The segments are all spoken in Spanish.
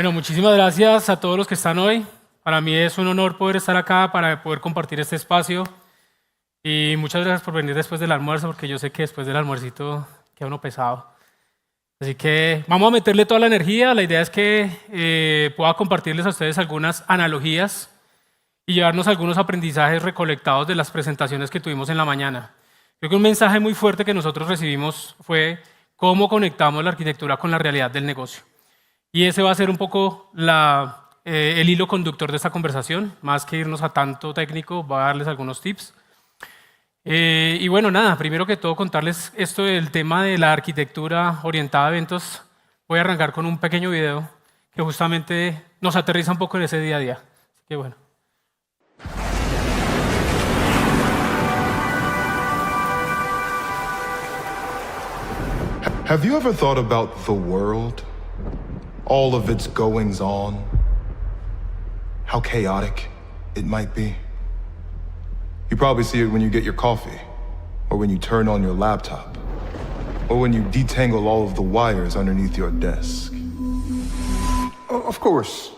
Bueno, muchísimas gracias a todos los que están hoy. Para mí es un honor poder estar acá para poder compartir este espacio. Y muchas gracias por venir después del almuerzo, porque yo sé que después del almuercito queda uno pesado. Así que vamos a meterle toda la energía. La idea es que pueda compartirles a ustedes algunas analogías y llevarnos algunos aprendizajes recolectados de las presentaciones que tuvimos en la mañana. Creo que un mensaje muy fuerte que nosotros recibimos fue cómo conectamos la arquitectura con la realidad del negocio. Y ese va a ser un poco el hilo conductor de esta conversación. Más que irnos a tanto técnico, voy a darles algunos tips. Y bueno, nada, primero que todo contarles esto del tema de la arquitectura orientada a eventos. Voy a arrancar con un pequeño video que justamente nos aterriza un poco en ese día a día. Así que bueno. Have you ever thought about the world? All of its goings on? How chaotic it might be? You probably see it when you get your coffee, or when you turn on your laptop, or when you detangle all of the wires underneath your desk. Of course.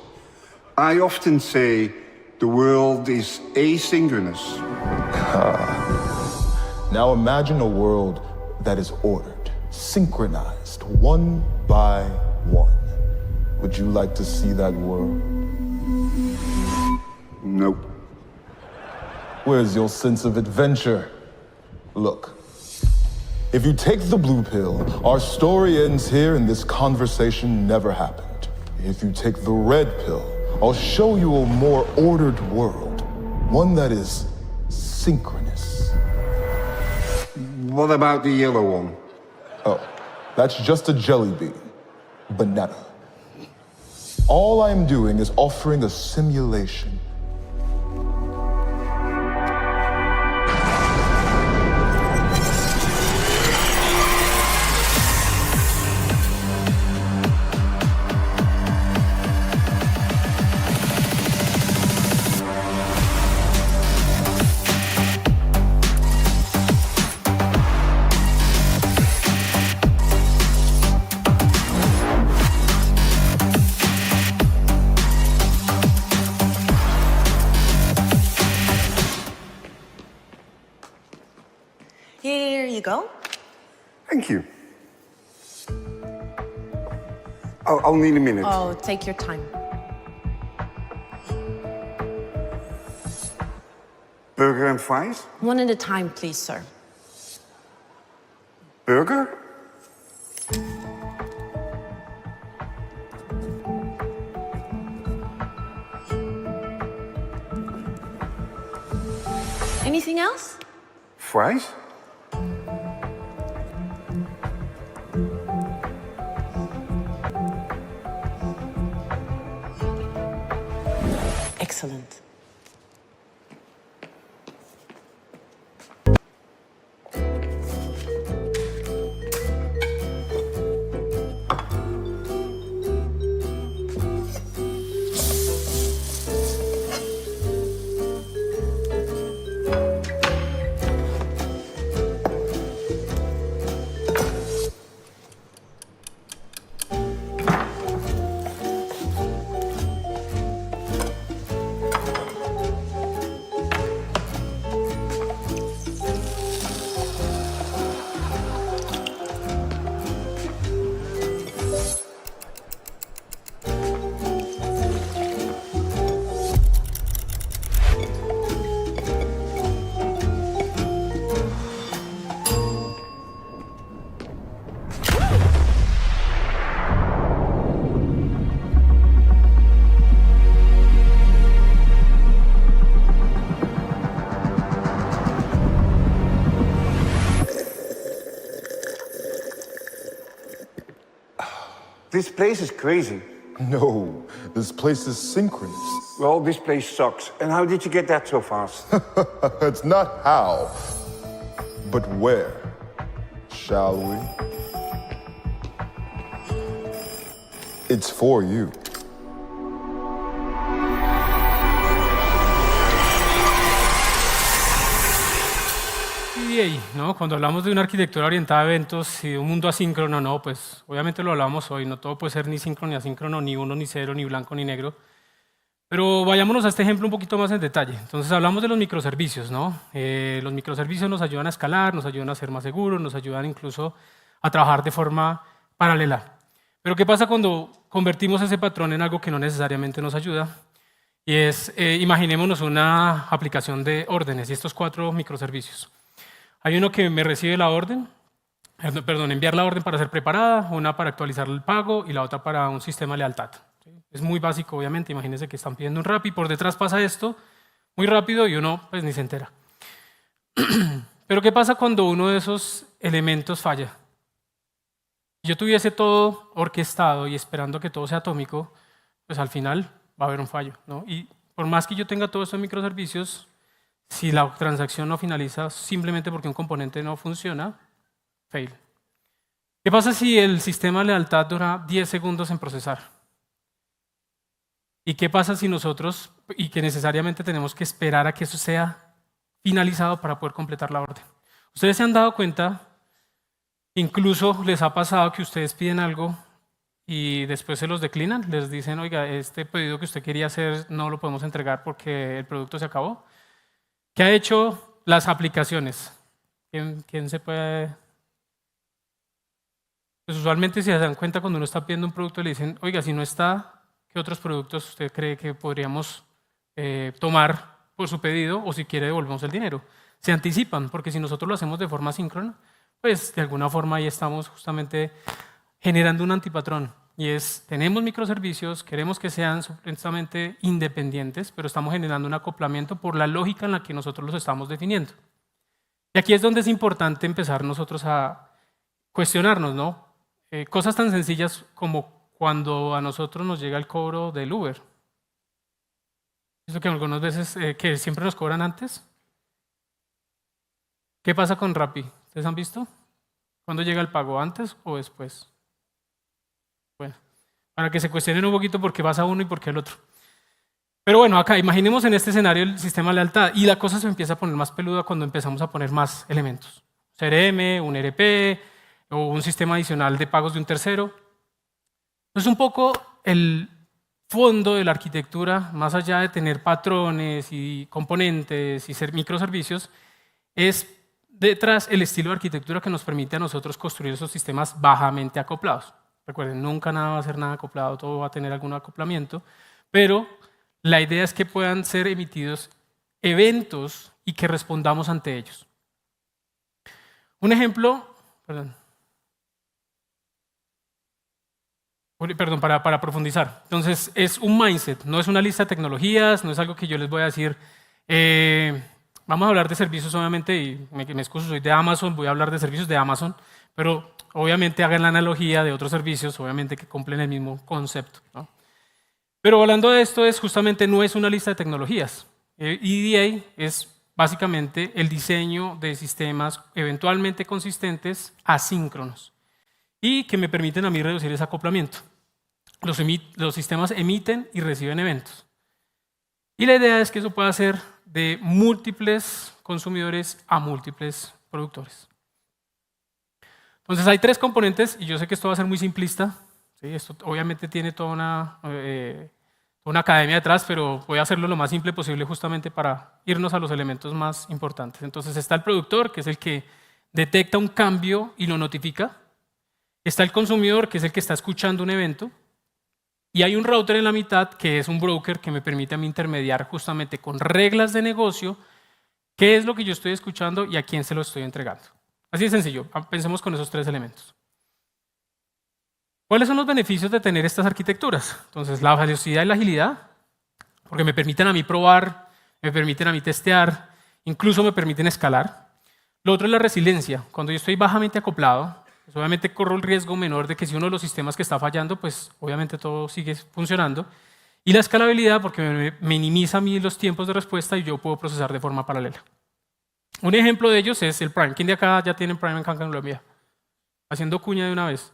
I often say the world is asynchronous. Now imagine a world that is ordered, synchronized, one by one. Would you like to see that world? Nope. Where's your sense of adventure? Look, if you take the blue pill, our story ends here and this conversation never happened. If you take the red pill, I'll show you a more ordered world, one that is synchronous. What about the yellow one? Oh, that's just a jelly bean. Banana. All I'm doing is offering a simulation. Here you go. Thank you. I'll need a minute. Oh, take your time. Burger and fries? One at a time, please, sir. Burger? Anything else? Fries? Excellent. This place is crazy. No, this place is synchronous. Well, this place sucks. And how did you get that so fast? It's not how, but where. Shall we? It's for you. Y EDA, ¿no? Cuando hablamos de una arquitectura orientada a eventos y de un mundo asíncrono, no, pues obviamente lo hablamos hoy, no todo puede ser ni síncrono ni asíncrono, ni uno ni cero, ni blanco ni negro. Pero vayámonos a este ejemplo un poquito más en detalle. Entonces hablamos de los microservicios, ¿no? Los microservicios nos ayudan a escalar, nos ayudan a ser más seguros, nos ayudan incluso a trabajar de forma paralela. Pero ¿qué pasa cuando convertimos ese patrón en algo que no necesariamente nos ayuda? Y es, imaginémonos una aplicación de órdenes y estos 4 microservicios. Hay uno que me recibe la orden, perdón, enviar la orden para ser preparada, una para actualizar el pago y la otra para un sistema de lealtad. ¿Sí? Es muy básico, obviamente. Imagínense que están pidiendo un Rappi, por detrás pasa esto muy rápido y uno pues ni se entera. Pero ¿qué pasa cuando uno de esos elementos falla? Si yo tuviese todo orquestado y esperando que todo sea atómico, pues al final va a haber un fallo, ¿no? Y por más que yo tenga todos estos microservicios, si la transacción no finaliza simplemente porque un componente no funciona, fail. ¿Qué pasa si el sistema de lealtad dura 10 segundos en procesar? ¿Y qué pasa si nosotros, y que necesariamente tenemos que esperar a que eso sea finalizado para poder completar la orden? ¿Ustedes se han dado cuenta? Incluso les ha pasado que ustedes piden algo y después se los declinan, les dicen, oiga, este pedido que usted quería hacer no lo podemos entregar porque el producto se acabó. ¿Qué ha hecho las aplicaciones? ¿Quién se puede...? Pues usualmente si se dan cuenta cuando uno está pidiendo un producto le dicen, oiga, si no está, ¿qué otros productos usted cree que podríamos tomar por su pedido o si quiere devolvemos el dinero? Se anticipan, porque si nosotros lo hacemos de forma síncrona, pues de alguna forma ahí estamos justamente generando un antipatrón. Y es, tenemos microservicios, queremos que sean supuestamente independientes, pero estamos generando un acoplamiento por la lógica en la que nosotros los estamos definiendo. Y aquí es donde es importante empezar nosotros a cuestionarnos, ¿no? Cosas tan sencillas como cuando a nosotros nos llega el cobro del Uber. Eso que algunas veces, que siempre nos cobran antes. ¿Qué pasa con Rappi? ¿Ustedes han visto? ¿Cuándo llega el pago? ¿Antes o después? Bueno, para que se cuestionen un poquito por qué pasa uno y por qué el otro. Pero bueno, acá imaginemos en este escenario el sistema de lealtad y la cosa se empieza a poner más peluda cuando empezamos a poner más elementos. CRM, un ERP o un sistema adicional de pagos de un tercero. Entonces un poco el fondo de la arquitectura, más allá de tener patrones y componentes y ser microservicios, es detrás el estilo de arquitectura que nos permite a nosotros construir esos sistemas bajamente acoplados. Recuerden, nunca nada va a ser nada acoplado, todo va a tener algún acoplamiento, pero la idea es que puedan ser emitidos eventos y que respondamos ante ellos. Un ejemplo, para profundizar. Entonces, es un mindset, no es una lista de tecnologías, no es algo que yo les voy a decir. Vamos a hablar de servicios, obviamente, y me excuso, soy de Amazon, voy a hablar de servicios de Amazon, pero obviamente hagan la analogía de otros servicios, obviamente que cumplen el mismo concepto, ¿no? Pero hablando de esto, justamente no es una lista de tecnologías. EDA es básicamente el diseño de sistemas eventualmente consistentes asíncronos y que me permiten a mí reducir ese acoplamiento. Los sistemas emiten y reciben eventos. Y la idea es que eso pueda ser de múltiples consumidores a múltiples productores. Entonces hay 3 componentes y yo sé que esto va a ser muy simplista. ¿Sí? Esto obviamente tiene toda una academia detrás, pero voy a hacerlo lo más simple posible justamente para irnos a los elementos más importantes. Entonces está el productor, que es el que detecta un cambio y lo notifica. Está el consumidor, que es el que está escuchando un evento. Y hay un router en la mitad, que es un broker que me permite a mí intermediar justamente con reglas de negocio qué es lo que yo estoy escuchando y a quién se lo estoy entregando. Así de sencillo, pensemos con esos 3 elementos. ¿Cuáles son los beneficios de tener estas arquitecturas? Entonces, la velocidad y la agilidad, porque me permiten a mí probar, me permiten a mí testear, incluso me permiten escalar. Lo otro es la resiliencia. Cuando yo estoy bajamente acoplado, pues obviamente corro el riesgo menor de que si uno de los sistemas que está fallando, pues obviamente todo sigue funcionando. Y la escalabilidad, porque me minimiza a mí los tiempos de respuesta y yo puedo procesar de forma paralela. Un ejemplo de ellos es el Prime. ¿Quién de acá ya tiene Prime en Colombia? Haciendo cuña de una vez.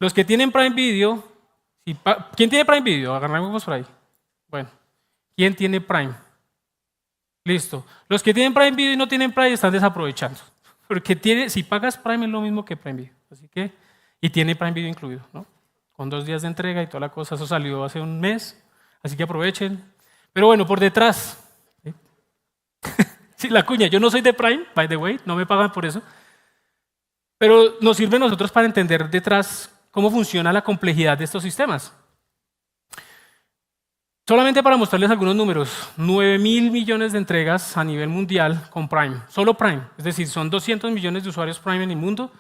Los que tienen Prime Video, ¿quién tiene Prime Video? Agarramos por ahí. Bueno, ¿quién tiene Prime? Listo. Los que tienen Prime Video y no tienen Prime están desaprovechando. Porque si pagas Prime es lo mismo que Prime Video. Así que, y tiene Prime Video incluido, ¿no? Con 2 días de entrega y toda la cosa. Eso salió hace un mes. Así que aprovechen. Pero bueno, por detrás. ¿Sí? Sí, la cuña. Yo no soy de Prime, by the way. No me pagan por eso. Pero nos sirve a nosotros para entender detrás cómo funciona la complejidad de estos sistemas. Solamente para mostrarles algunos números, 9.000 millones de entregas a nivel mundial con Prime, solo Prime, es decir, son 200 millones de usuarios Prime en el mundo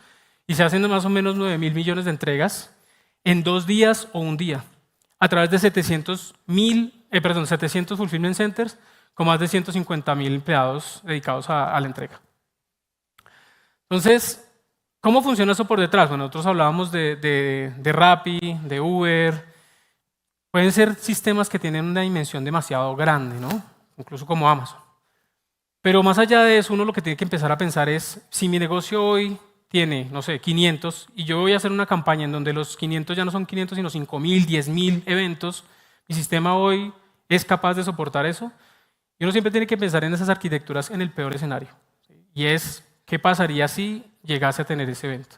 y se hacen más o menos 9.000 millones de entregas en 2 días o un día, a través de 700 fulfillment centers con más de 150.000 empleados dedicados a la entrega. Entonces, ¿cómo funciona eso por detrás? Bueno, nosotros hablábamos de Rappi, de Uber. Pueden ser sistemas que tienen una dimensión demasiado grande, ¿no? Incluso como Amazon. Pero más allá de eso, uno lo que tiene que empezar a pensar es, si mi negocio hoy tiene, no sé, 500, y yo voy a hacer una campaña en donde los 500 ya no son 500, sino 5.000, 10.000 eventos, ¿mi sistema hoy es capaz de soportar eso? Y uno siempre tiene que pensar en esas arquitecturas en el peor escenario. Y es, ¿qué pasaría si llegase a tener ese evento?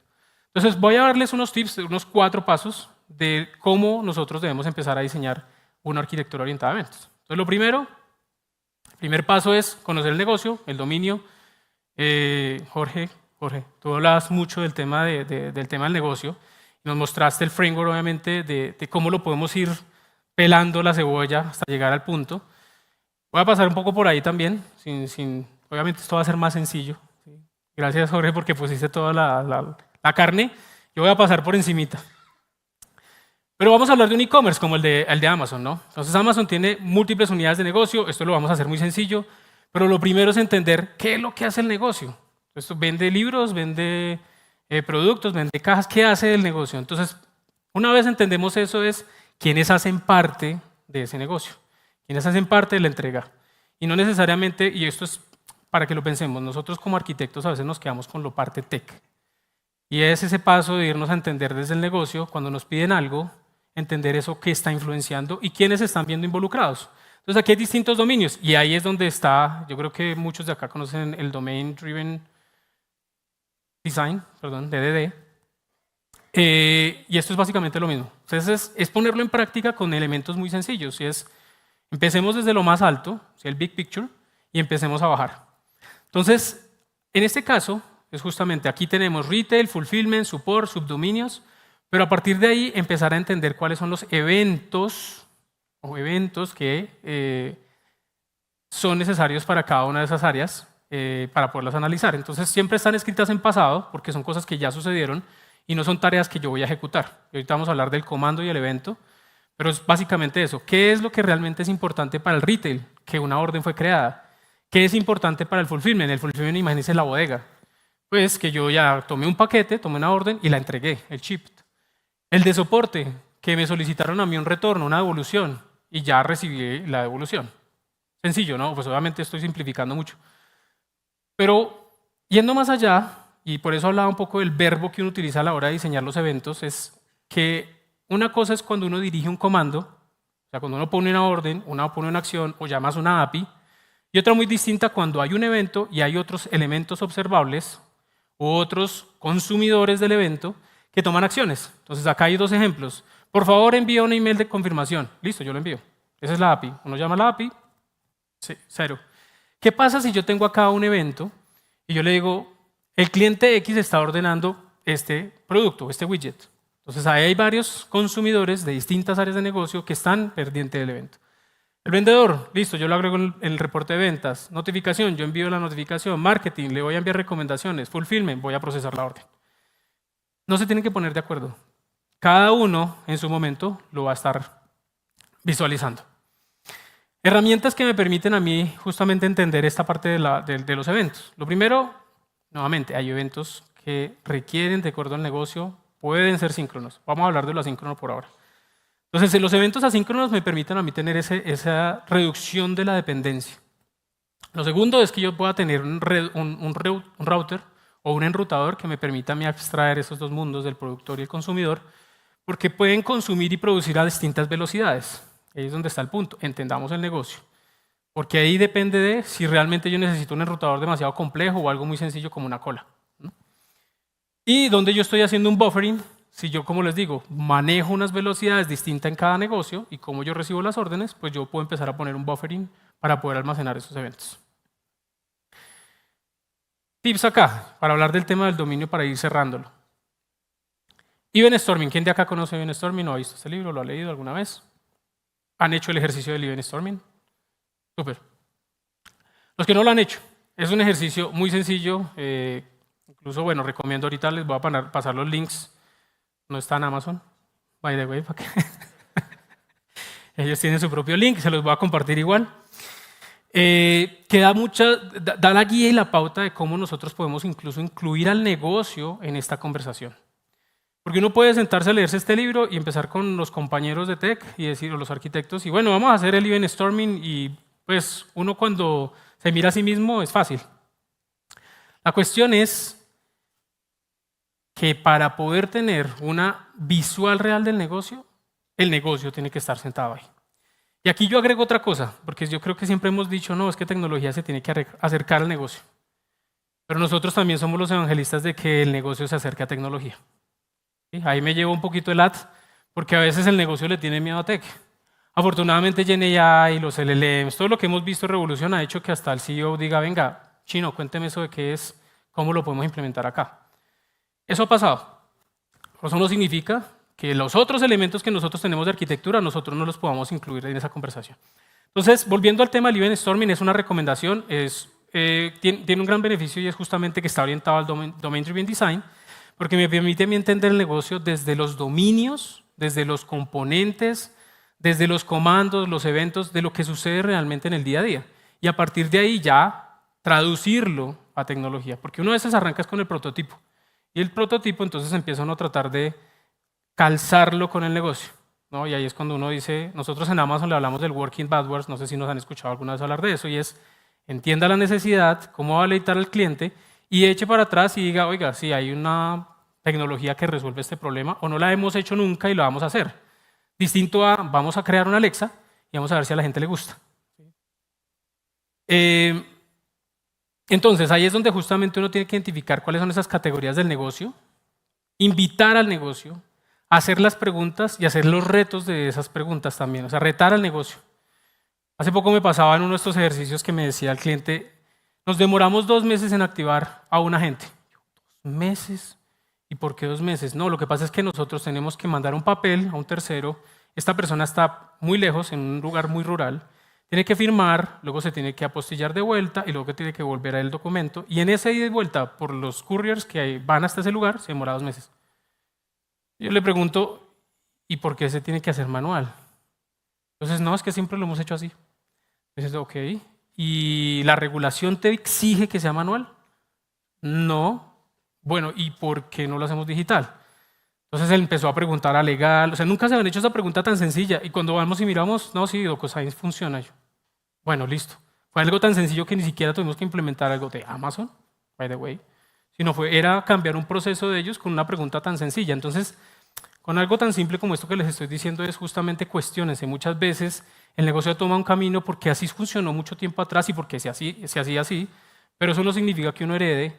Entonces, voy a darles unos tips, unos 4 pasos de cómo nosotros debemos empezar a diseñar una arquitectura orientada a eventos. Entonces, el primer paso es conocer el negocio, el dominio. Jorge, tú hablas mucho del tema, del tema del negocio. Nos mostraste el framework, obviamente, de cómo lo podemos ir pelando la cebolla hasta llegar al punto. Voy a pasar un poco por ahí también. Obviamente, esto va a ser más sencillo. ¿Sí? Gracias, Jorge, porque pusiste toda la carne. Yo voy a pasar por encimita. Pero vamos a hablar de un e-commerce como el de Amazon, ¿no? Entonces Amazon tiene múltiples unidades de negocio, esto lo vamos a hacer muy sencillo, pero lo primero es entender qué es lo que hace el negocio. Esto vende libros, vende productos, vende cajas, ¿qué hace el negocio? Entonces, una vez entendemos eso es quiénes hacen parte de ese negocio, quiénes hacen parte de la entrega. Y no necesariamente, y esto es para que lo pensemos, nosotros como arquitectos a veces nos quedamos con lo parte tech. Y es ese paso de irnos a entender desde el negocio, cuando nos piden algo, entender eso que está influenciando y quiénes están viendo involucrados. Entonces aquí hay distintos dominios y ahí es donde está, yo creo que muchos de acá conocen el Domain Driven Design, DDD, y esto es básicamente lo mismo. Entonces es ponerlo en práctica con elementos muy sencillos, y es, empecemos desde lo más alto, el big picture, y empecemos a bajar. Entonces, en este caso, es justamente aquí tenemos retail, fulfillment, support, subdominios. Pero a partir de ahí empezar a entender cuáles son los eventos que son necesarios para cada una de esas áreas para poderlas analizar. Entonces siempre están escritas en pasado porque son cosas que ya sucedieron y no son tareas que yo voy a ejecutar. Y ahorita vamos a hablar del comando y el evento, pero es básicamente eso. ¿Qué es lo que realmente es importante para el retail? Que una orden fue creada. ¿Qué es importante para el fulfillment? El fulfillment, imagínense la bodega. Pues que yo ya tomé un paquete, tomé una orden y la entregué, el shipped. El de soporte, que me solicitaron a mí un retorno, una devolución, y ya recibí la devolución. Sencillo, ¿no? Pues obviamente estoy simplificando mucho. Pero yendo más allá, y por eso hablaba un poco del verbo que uno utiliza a la hora de diseñar los eventos, es que una cosa es cuando uno dirige un comando, o sea, cuando uno pone una orden, uno pone una acción o llamas una API, y otra muy distinta cuando hay un evento y hay otros elementos observables u otros consumidores del evento que toman acciones. Entonces acá hay 2 ejemplos. Por favor, envía un email de confirmación. Listo, yo lo envío. Esa es la API. Uno llama a la API, 0. ¿Qué pasa si yo tengo acá un evento y yo le digo, el cliente X está ordenando este producto, este widget? Entonces ahí hay varios consumidores de distintas áreas de negocio que están pendientes del evento. El vendedor, listo, yo lo agrego en el reporte de ventas. Notificación, yo envío la notificación. Marketing, le voy a enviar recomendaciones. Fulfillment, voy a procesar la orden. No se tienen que poner de acuerdo. Cada uno en su momento lo va a estar visualizando. Herramientas que me permiten a mí justamente entender esta parte de los eventos. Lo primero, nuevamente, hay eventos que requieren, de acuerdo al negocio, pueden ser síncronos. Vamos a hablar de lo asíncrono por ahora. Entonces, los eventos asíncronos me permiten a mí tener esa reducción de la dependencia. Lo segundo es que yo pueda tener un router o un enrutador que me permita a mí abstraer esos 2 mundos del productor y el consumidor, porque pueden consumir y producir a distintas velocidades. Ahí es donde está el punto. Entendamos el negocio. Porque ahí depende de si realmente yo necesito un enrutador demasiado complejo o algo muy sencillo como una cola, ¿no? Y donde yo estoy haciendo un buffering, si yo, como les digo, manejo unas velocidades distintas en cada negocio y como yo recibo las órdenes, pues yo puedo empezar a poner un buffering para poder almacenar esos eventos. Tips acá, para hablar del tema del dominio para ir cerrándolo. Event Storming. ¿Quién de acá conoce Event Storming? ¿No ha visto este libro? ¿Lo ha leído alguna vez? ¿Han hecho el ejercicio del Event Storming? Súper. Los que no lo han hecho, es un ejercicio muy sencillo. Incluso, bueno, recomiendo ahorita, les voy a pasar los links. No está en Amazon, by the way, para que ellos tienen su propio link, se los voy a compartir igual. Que da la guía y la pauta de cómo nosotros podemos incluso incluir al negocio en esta conversación. Porque uno puede sentarse a leerse este libro y empezar con los compañeros de tech y decir, o los arquitectos, y bueno, vamos a hacer el event storming, y pues uno cuando se mira a sí mismo es fácil. La cuestión es que para poder tener una visual real del negocio, el negocio tiene que estar sentado ahí. Y aquí yo agrego otra cosa, porque yo creo que siempre hemos dicho, no, es que tecnología se tiene que acercar al negocio. Pero nosotros también somos los evangelistas de que el negocio se acerque a tecnología. ¿Sí? Ahí me llevo un poquito el ad, porque a veces el negocio le tiene miedo a tech. Afortunadamente GenAI, los LLMs, todo lo que hemos visto revolución ha hecho que hasta el CEO diga, venga, Chino, cuénteme eso de qué es, cómo lo podemos implementar acá. Eso ha pasado. Eso no significa que los otros elementos que nosotros tenemos de arquitectura, nosotros no los podamos incluir en esa conversación. Entonces, volviendo al tema del Event Storming, es una recomendación, tiene un gran beneficio y es justamente que está orientado al Domain Driven Design, porque me permite a mí entender el negocio desde los dominios, desde los componentes, desde los comandos, los eventos, de lo que sucede realmente en el día a día. Y a partir de ahí ya traducirlo a tecnología, porque uno a veces arranca con el prototipo. Y el prototipo entonces empieza uno a tratar de calzarlo con el negocio, ¿no? Y ahí es cuando uno dice, nosotros en Amazon le hablamos del Working Backwards, no sé si nos han escuchado alguna vez hablar de eso, y es, entienda la necesidad, cómo va a deleitar al cliente, y eche para atrás y diga, oiga, sí, hay una tecnología que resuelve este problema, o no la hemos hecho nunca y lo vamos a hacer. Distinto a, vamos a crear una Alexa y vamos a ver si a la gente le gusta. Entonces, ahí es donde justamente uno tiene que identificar cuáles son esas categorías del negocio, invitar al negocio, hacer las preguntas y hacer los retos de esas preguntas también, o sea, retar al negocio. Hace poco me pasaba en uno de estos ejercicios que me decía el cliente, nos demoramos 2 meses en activar a un agente. 2 meses. ¿Y por qué 2 meses? No, lo que pasa es que nosotros tenemos que mandar un papel a un tercero, esta persona está muy lejos, en un lugar muy rural, tiene que firmar, luego se tiene que apostillar de vuelta y luego que tiene que volver a el documento. Y en esa ida y vuelta por los couriers que van hasta ese lugar se demora 2 meses. Yo le pregunto, ¿y por qué se tiene que hacer manual? Entonces, no, es que siempre lo hemos hecho así. Entonces, ok. ¿Y la regulación te exige que sea manual? No. Bueno, ¿y por qué no lo hacemos digital? Entonces él empezó a preguntar a legal, o sea, nunca se habían hecho esa pregunta tan sencilla. Y cuando vamos y miramos, no, sí, DocuSign funciona. Yo, bueno, listo. Fue algo tan sencillo que ni siquiera tuvimos que implementar algo de Amazon, by the way, sino era cambiar un proceso de ellos con una pregunta tan sencilla. Entonces, con algo tan simple como esto que les estoy diciendo es justamente cuestionense. Muchas veces el negocio toma un camino porque así funcionó mucho tiempo atrás y porque se hacía así, pero eso no significa que uno herede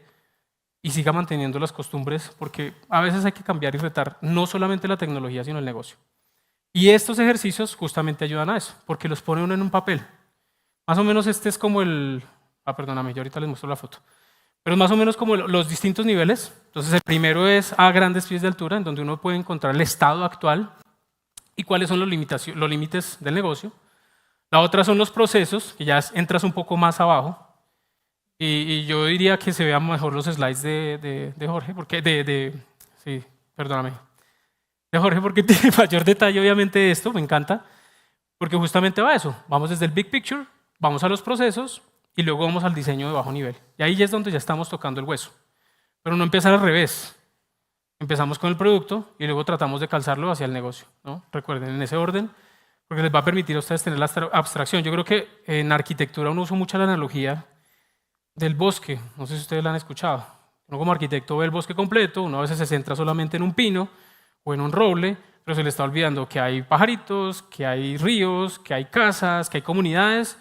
y siga manteniendo las costumbres, porque a veces hay que cambiar y retar no solamente la tecnología, sino el negocio. Y estos ejercicios justamente ayudan a eso, porque los pone uno en un papel. Más o menos este es como perdóname, yo ahorita les muestro la foto. Pero es más o menos como los distintos niveles. Entonces el primero es a grandes pies de altura, en donde uno puede encontrar el estado actual y cuáles son los límites del negocio. La otra son los procesos, que ya entras un poco más abajo. Y yo diría que se vean mejor los slides de Jorge, porque sí, perdóname, de Jorge, porque tiene mayor detalle obviamente de esto, me encanta, porque justamente va a eso, vamos desde el big picture, vamos a los procesos y luego vamos al diseño de bajo nivel. Y ahí ya es donde ya estamos tocando el hueso. Pero no empezar al revés, empezamos con el producto y luego tratamos de calzarlo hacia el negocio, ¿no? Recuerden, en ese orden, porque les va a permitir a ustedes tener la abstracción. Yo creo que en arquitectura uno usa mucho la analogía del bosque, no sé si ustedes la han escuchado. Uno como arquitecto ve el bosque completo, uno a veces se centra solamente en un pino o en un roble, pero se le está olvidando que hay pajaritos, que hay ríos, que hay casas, que hay comunidades,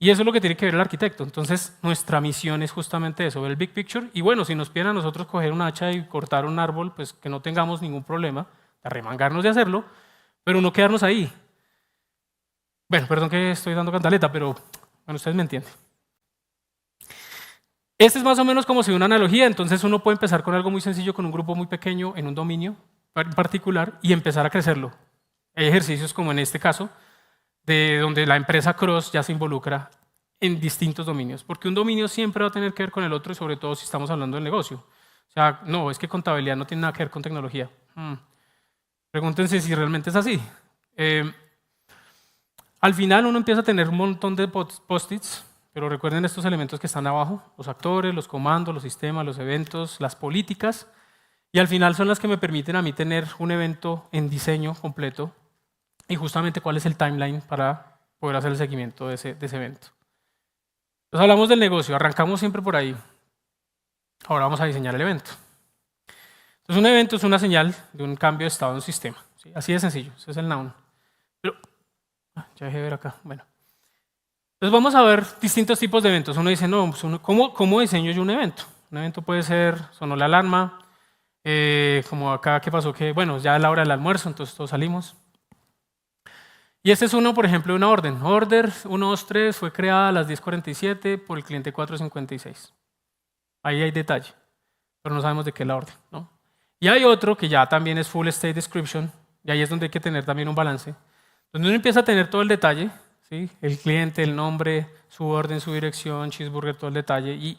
Y eso es lo que tiene que ver el arquitecto. Entonces, nuestra misión es justamente eso, ver el big picture. Y bueno, si nos piden a nosotros coger un hacha y cortar un árbol, pues que no tengamos ningún problema de arremangarnos de hacerlo, pero no quedarnos ahí. Bueno, perdón que estoy dando cantaleta, pero bueno, ustedes me entienden. Este es más o menos como si una analogía. Entonces, uno puede empezar con algo muy sencillo, con un grupo muy pequeño en un dominio particular y empezar a crecerlo. Hay ejercicios como en este caso, de donde la empresa Cross ya se involucra en distintos dominios, porque un dominio siempre va a tener que ver con el otro y sobre todo si estamos hablando del negocio. O sea, no, es que contabilidad no tiene nada que ver con tecnología. Pregúntense si realmente es así. Al final uno empieza a tener un montón de post-its, pero recuerden estos elementos que están abajo, los actores, los comandos, los sistemas, los eventos, las políticas, y al final son las que me permiten a mí tener un evento en diseño completo y justamente cuál es el timeline para poder hacer el seguimiento de ese evento. Entonces hablamos del negocio, arrancamos siempre por ahí. Ahora vamos a diseñar el evento. Entonces un evento es una señal de un cambio de estado en un sistema. ¿Sí? Así de sencillo, ese es el noun. Pero, ya dejé de ver acá. Bueno. Entonces vamos a ver distintos tipos de eventos. Uno dice, no, pues ¿cómo diseño yo un evento? Un evento puede ser, sonó la alarma, como acá que pasó que, bueno, ya es la hora del almuerzo, entonces todos salimos. Y este es uno, por ejemplo, de una orden. Order 123 fue creada a las 10:47 por el cliente 456. Ahí hay detalle, pero no sabemos de qué es la orden, ¿no? Y hay otro que ya también es full state description, y ahí es donde hay que tener también un balance. Donde uno empieza a tener todo el detalle, ¿sí? El cliente, el nombre, su orden, su dirección, cheeseburger, todo el detalle. ¿Y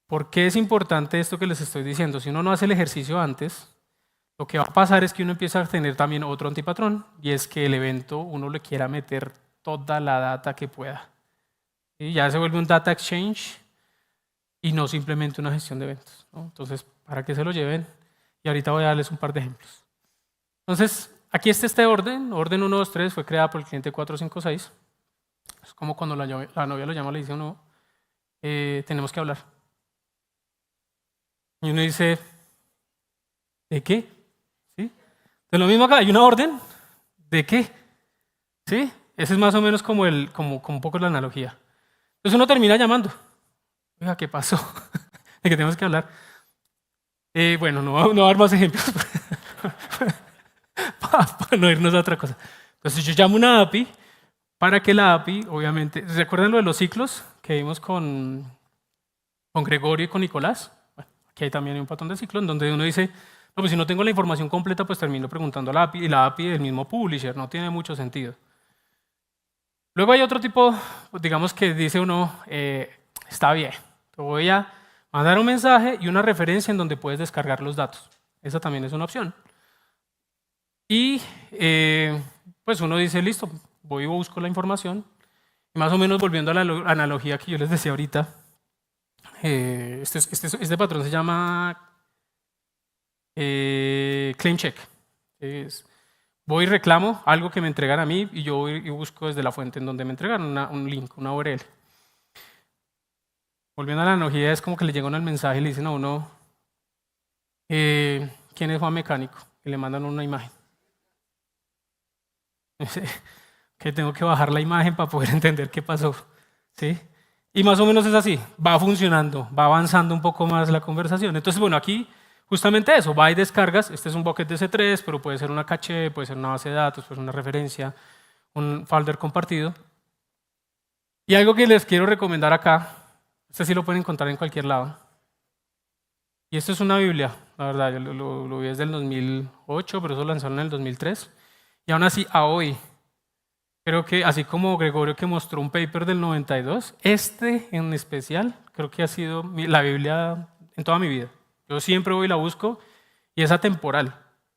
por qué es importante esto que les estoy diciendo? Si uno no hace el ejercicio antes, lo que va a pasar es que uno empieza a tener también otro antipatrón, y es que el evento uno le quiera meter toda la data que pueda. Y ya se vuelve un data exchange y no simplemente una gestión de eventos, ¿no? Entonces, para que se lo lleven, y ahorita voy a darles un par de ejemplos. Entonces, aquí está este orden 123 fue creada por el cliente 456. Es como cuando la novia lo llama, le dice, no, tenemos que hablar. Y uno dice, ¿de qué? ¿Sí? De lo mismo acá, hay una orden, ¿de qué? ¿Sí? Ese es más o menos como un poco la analogía. Entonces uno termina llamando. Oiga, ¿qué pasó? ¿De qué tenemos que hablar? Bueno, no voy a dar más ejemplos para no irnos a otra cosa. Entonces yo llamo una API para que la API, obviamente, ¿recuerdan lo de los ciclos que vimos con Gregorio y con Nicolás? Bueno, aquí hay también un patrón de ciclo en donde uno dice, no, pues si no tengo la información completa, pues termino preguntando a la API y la API del mismo publisher, no tiene mucho sentido. Luego hay otro tipo, digamos que dice uno, está bien, te voy a mandar un mensaje y una referencia en donde puedes descargar los datos. Esa también es una opción. Y pues uno dice, listo, voy y busco la información. Y más o menos volviendo a la analogía que yo les decía ahorita, este patrón se llama claim check. Voy y reclamo algo que me entregan a mí y yo voy y busco desde la fuente en donde me entregaron un link, una URL. Volviendo a la analogía, es como que le llega uno el mensaje y le dicen a uno, ¿quién es Juan Mecánico? Y le mandan una imagen. Que tengo que bajar la imagen para poder entender qué pasó. ¿Sí? Y más o menos es así, va funcionando, va avanzando un poco más la conversación. Entonces, bueno, aquí justamente eso, va y descargas, este es un bucket de C3, pero puede ser una caché, puede ser una base de datos, puede ser una referencia, un folder compartido. Y algo que les quiero recomendar acá, este sí lo pueden encontrar en cualquier lado. Y esto es una Biblia, la verdad, yo lo vi desde el 2008, pero eso lo lanzaron en el 2003. Y aún así, a hoy, creo que así como Gregorio que mostró un paper del 92, este en especial creo que ha sido la Biblia en toda mi vida. Yo siempre voy y la busco y es atemporal.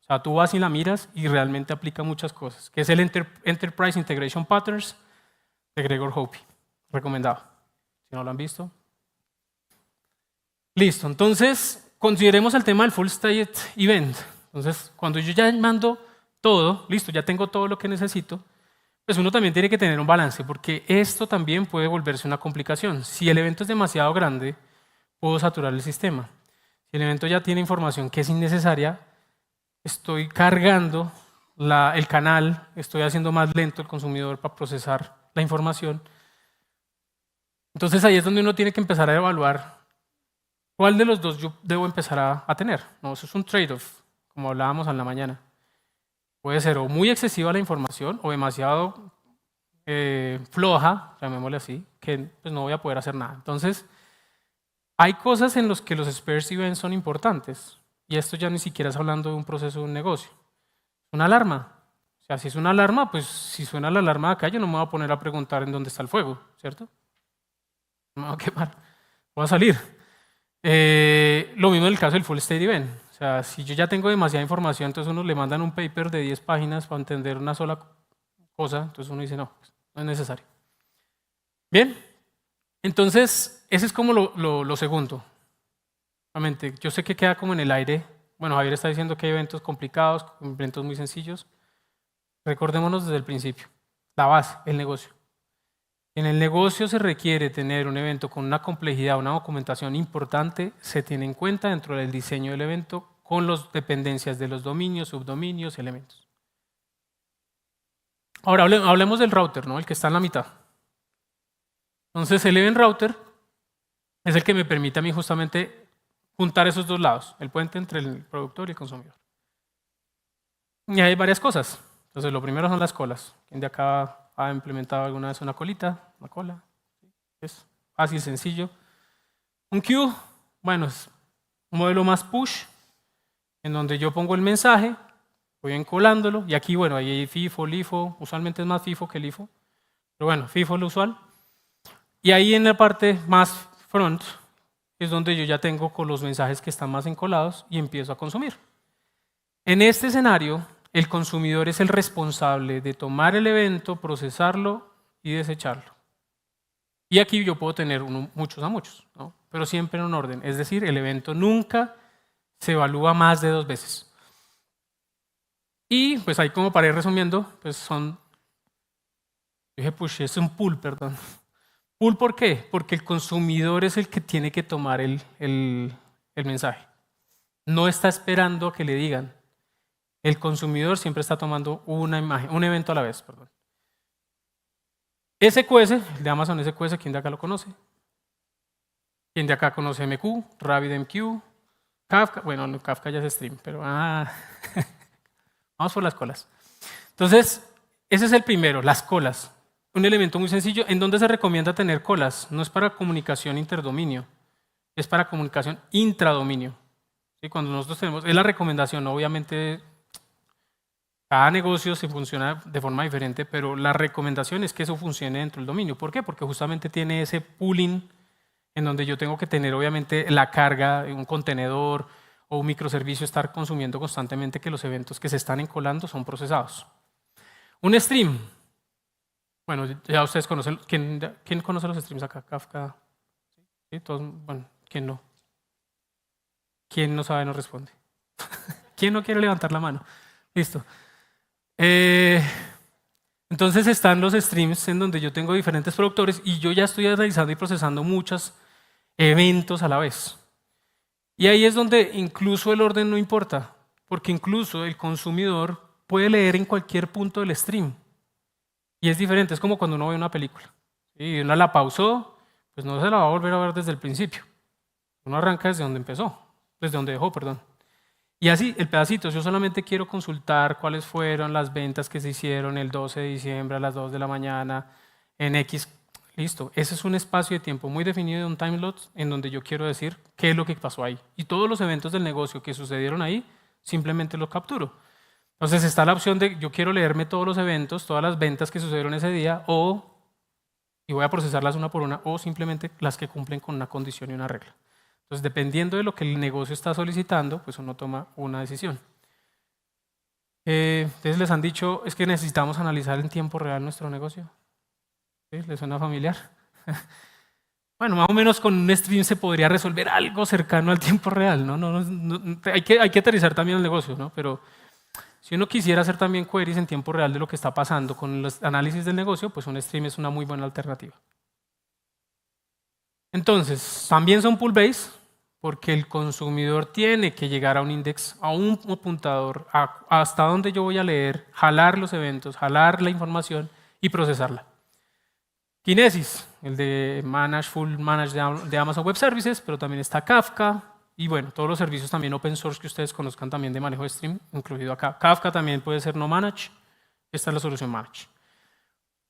O sea, tú vas y la miras y realmente aplica muchas cosas, que es el Enterprise Integration Patterns de Gregor Hoppe. Recomendado. Si no lo han visto. Listo, entonces consideremos el tema del full state event. Entonces, cuando yo ya mando todo, listo, ya tengo todo lo que necesito, pues uno también tiene que tener un balance, porque esto también puede volverse una complicación. Si el evento es demasiado grande, puedo saturar el sistema. Si el evento ya tiene información que es innecesaria, estoy cargando el canal, estoy haciendo más lento el consumidor para procesar la información. Entonces ahí es donde uno tiene que empezar a evaluar cuál de los dos yo debo empezar a tener. No, eso es un trade-off, como hablábamos en la mañana. Puede ser o muy excesiva la información o demasiado floja, llamémosle así, que pues, no voy a poder hacer nada. Entonces, hay cosas en las que los Spurs Events son importantes. Y esto ya ni siquiera es hablando de un proceso de un negocio. Una alarma. O sea, si es una alarma, pues si suena la alarma de acá, yo no me voy a poner a preguntar en dónde está el fuego, ¿cierto? No me voy a quemar. Voy a salir. Lo mismo en el caso del Full State Event. O sea, si yo ya tengo demasiada información, entonces uno le mandan un paper de 10 páginas para entender una sola cosa, entonces uno dice, no, no es necesario. Bien, entonces ese es como lo segundo. Nuevamente, yo sé que queda como en el aire. Bueno, Javier está diciendo que hay eventos complicados, eventos muy sencillos. Recordémonos desde el principio, la base, el negocio. En el negocio se requiere tener un evento con una complejidad, una documentación importante, se tiene en cuenta dentro del diseño del evento con las dependencias de los dominios, subdominios, elementos. Ahora hablemos del router, ¿no? El que está en la mitad. Entonces el event router es el que me permite a mí justamente juntar esos dos lados, el puente entre el productor y el consumidor. Y hay varias cosas. Entonces lo primero son las colas. ¿Quién de acá ha implementado alguna vez una colita? Una cola. Es fácil, sencillo. Un queue, bueno, es un modelo más push, en donde yo pongo el mensaje, voy encolándolo, y aquí, bueno, ahí hay FIFO, LIFO, usualmente es más FIFO que LIFO, pero bueno, FIFO es lo usual. Y ahí en la parte más front es donde yo ya tengo con los mensajes que están más encolados y empiezo a consumir. En este escenario, el consumidor es el responsable de tomar el evento, procesarlo y desecharlo. Y aquí yo puedo tener muchos a muchos, ¿no? Pero siempre en un orden. Es decir, el evento nunca se evalúa más de 2 veces. Y pues ahí como para ir resumiendo, pues son... Dije push, es un pull, perdón. ¿Pull por qué? Porque el consumidor es el que tiene que tomar el mensaje. No está esperando a que le digan. El consumidor siempre está tomando una imagen, un evento a la vez, perdón. SQS, el de Amazon SQS, ¿quién de acá lo conoce? ¿Quién de acá conoce MQ, RabbitMQ, Kafka? Bueno, no, Kafka ya es stream, pero vamos por las colas. Entonces, ese es el primero, las colas. Un elemento muy sencillo. ¿En dónde se recomienda tener colas? No es para comunicación interdominio, es para comunicación intradominio. ¿Sí? Cuando nosotros tenemos, es la recomendación, obviamente cada negocio se funciona de forma diferente, pero la recomendación es que eso funcione dentro del dominio. ¿Por qué? Porque justamente tiene ese pooling en donde yo tengo que tener obviamente la carga de un contenedor o un microservicio, estar consumiendo constantemente que los eventos que se están encolando son procesados. Un stream. Bueno, ya ustedes conocen. ¿Quién conoce los streams acá? Kafka. ¿Sí? Todos, bueno, ¿quién no? ¿Quién no sabe no responde? ¿Quién no quiere levantar la mano? Listo. Entonces están los streams en donde yo tengo diferentes productores y yo ya estoy analizando y procesando muchos eventos a la vez. Y ahí es donde incluso el orden no importa, porque incluso el consumidor puede leer en cualquier punto del stream. Y es diferente, es como cuando uno ve una película. Y uno la pausó, pues no se la va a volver a ver desde el principio. Uno arranca desde donde empezó, desde donde dejó, perdón. Y así, el pedacito, yo solamente quiero consultar cuáles fueron las ventas que se hicieron el 12 de diciembre a las 2 de la mañana en X. Listo, ese es un espacio de tiempo muy definido de un time slot en donde yo quiero decir qué es lo que pasó ahí. Y todos los eventos del negocio que sucedieron ahí, simplemente los capturo. Entonces está la opción de yo quiero leerme todos los eventos, todas las ventas que sucedieron ese día, y voy a procesarlas una por una, o simplemente las que cumplen con una condición y una regla. Entonces, dependiendo de lo que el negocio está solicitando, pues uno toma una decisión. Ustedes les han dicho, es que necesitamos analizar en tiempo real nuestro negocio. ¿Sí? ¿Les suena familiar? Bueno, más o menos con un stream se podría resolver algo cercano al tiempo real, ¿no? Hay que aterrizar también el negocio, ¿no? Pero si uno quisiera hacer también queries en tiempo real de lo que está pasando con los análisis del negocio, pues un stream es una muy buena alternativa. Entonces, también son pull-based, porque el consumidor tiene que llegar a un index, a un apuntador, hasta donde yo voy a leer, jalar los eventos, jalar la información y procesarla. Kinesis, el de Full Manage de Amazon Web Services, pero también está Kafka y bueno, todos los servicios también open source que ustedes conozcan también de manejo de stream, incluido acá. Kafka también puede ser no manage, esta es la solución manage.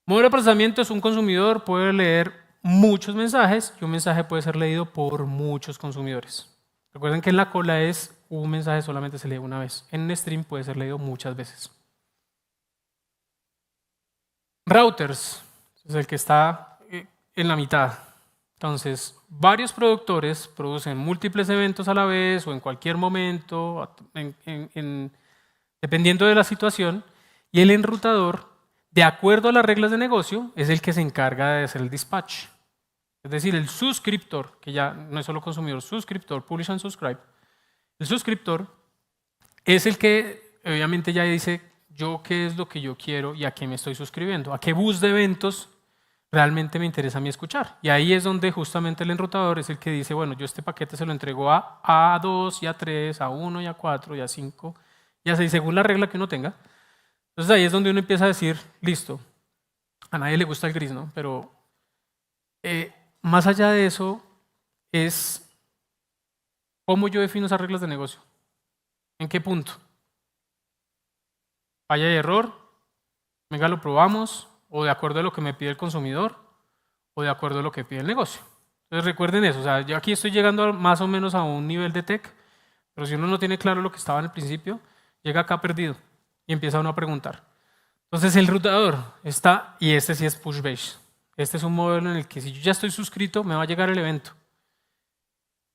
Modelo de procesamiento es un consumidor, puede leer muchos mensajes y un mensaje puede ser leído por muchos consumidores. Recuerden que en la cola es un mensaje solamente se lee una vez, en stream puede ser leído muchas veces. Routers, es el que está en la mitad. Entonces, varios productores producen múltiples eventos a la vez o en cualquier momento, dependiendo de la situación, y el enrutador, de acuerdo a las reglas de negocio, es el que se encarga de hacer el dispatch. Es decir, el suscriptor, que ya no es solo consumidor, suscriptor, publish and subscribe, el suscriptor es el que obviamente ya dice yo qué es lo que yo quiero y a qué me estoy suscribiendo, a qué bus de eventos realmente me interesa a mí escuchar. Y ahí es donde justamente el enrutador es el que dice, bueno, yo este paquete se lo entrego a A2 y a 3, a 1 y a 4 y a 5 y a 6, según la regla que uno tenga. Entonces ahí es donde uno empieza a decir, listo, a nadie le gusta el gris, ¿no? Pero más allá de eso es cómo yo defino esas reglas de negocio. ¿En qué punto? Falla y error, venga, lo probamos, o de acuerdo a lo que me pide el consumidor, o de acuerdo a lo que pide el negocio. Entonces recuerden eso, o sea, yo aquí estoy llegando más o menos a un nivel de tech, pero si uno no tiene claro lo que estaba en el principio, llega acá perdido y empieza uno a preguntar. Entonces el routador está, y este sí es push-based. Este es un modelo en el que si yo ya estoy suscrito, me va a llegar el evento.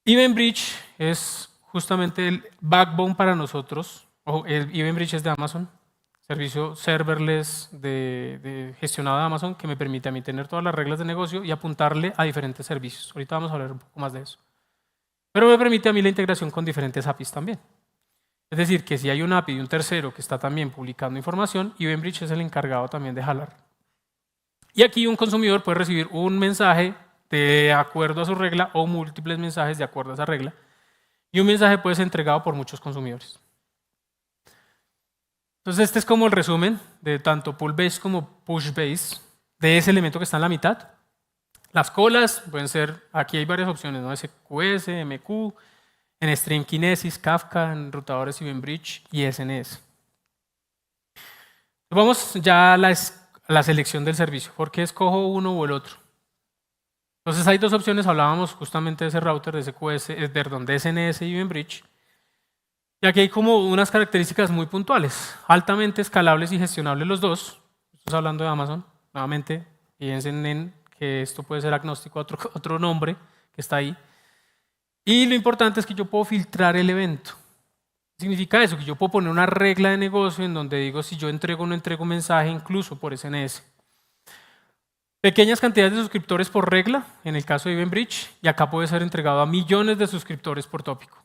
Event Bridge es justamente el backbone para nosotros, o el Event Bridge es de Amazon, servicio serverless gestionado de Amazon que me permite a mí tener todas las reglas de negocio y apuntarle a diferentes servicios. Ahorita vamos a hablar un poco más de eso. Pero me permite a mí la integración con diferentes APIs también. Es decir, que si hay un API de un tercero que está también publicando información, Event Bridge es el encargado también de jalar. Y aquí un consumidor puede recibir un mensaje de acuerdo a su regla o múltiples mensajes de acuerdo a esa regla. Y un mensaje puede ser entregado por muchos consumidores. Entonces este es como el resumen de tanto pull-based como push-based de ese elemento que está en la mitad. Las colas pueden ser, aquí hay varias opciones, ¿no? SQS, MQ, en Stream Kinesis, Kafka, en rutadores Event Bridge y SNS. Vamos ya a la selección del servicio. ¿Por qué escojo uno o el otro? Entonces hay dos opciones, hablábamos justamente de ese router, de SQS, de SNS y Event Bridge. Y aquí hay como unas características muy puntuales, altamente escalables y gestionables los dos. Estamos hablando de Amazon, nuevamente, piensen en que esto puede ser agnóstico a otro nombre que está ahí. Y lo importante es que yo puedo filtrar el evento. Significa eso, que yo puedo poner una regla de negocio en donde digo si yo entrego o no entrego mensaje incluso por SNS. Pequeñas cantidades de suscriptores por regla, en el caso de Event Bridge, y acá puede ser entregado a millones de suscriptores por tópico.